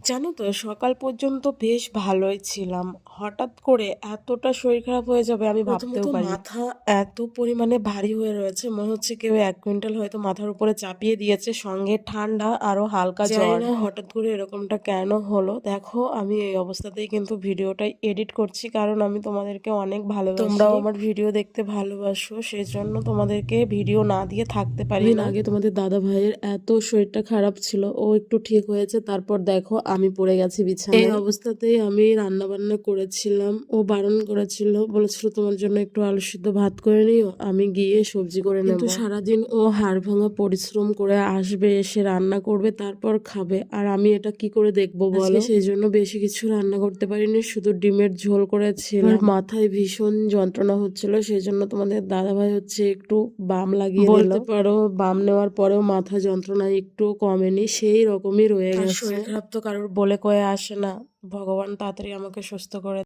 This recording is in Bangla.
জানো তো সকাল পর্যন্ত বেশ ভালোই ছিলাম। হঠাৎ করে এতটা শরীর খারাপ হয়ে যাবে আমি ভাবতেও পারিনি। মাথা এত পরিমাণে ভারী হয়ে রয়েছে, মনে হচ্ছে কেউ 1 কুইন্টাল হয়তো মাথার উপরে চাপিয়ে দিয়েছে, সঙ্গে ঠান্ডা আরো হালকা জ্বর। জানি না হঠাৎ করে এরকমটা কেন হলো। দেখো আমি এই অবস্থাতেই কিন্তু ভিডিওটাই এডিট করছি, কারণ আমি তোমাদেরকে অনেক ভালোবাসি, তোমরাও আমার ভিডিও দেখতে ভালোবাসো, সেই জন্য তোমাদেরকে ভিডিও না দিয়ে থাকতে পারি না। আগে তোমাদের দাদা ভাইয়ের এত শরীরটা খারাপ ছিল, ও একটু ঠিক হয়েছে, তারপর দেখো আমি পড়ে গেছি বিছানায়। এই অবস্থাতেই আমি রান্না বান্না করেছিলাম, ও বারণ করেছিল, বলেছিল তোমার জন্য একটু আলু সিদ্ধ ভাত করে নিও, আমি গিয়ে সবজি করে নেব। কিন্তু সারাদিন ও হাড় ভাঙা পরিশ্রম করে আসবে, এসে রান্না করবে, তারপর খাবে, আর আমি এটা কি করে দেখবো বলো। সেই জন্য বেশি কিছু রান্না করতে পারিনি, শুধু ডিমের ঝোল করেছিলাম। মাথায় ভীষণ যন্ত্রণা হচ্ছিল, সেই জন্য তোমাদের দাদা ভাই হচ্ছে একটু বাম লাগিয়ে দিল। বলতে পারো বাম নেওয়ার পরেও মাথা যন্ত্রণা একটু কমেনি, সেই রকমই রয়ে গেছে। শরীর খারাপ তো কারোর বলে কয়ে আসে না, ভগবান তাড়াতাড়ি আমাকে সুস্থ করে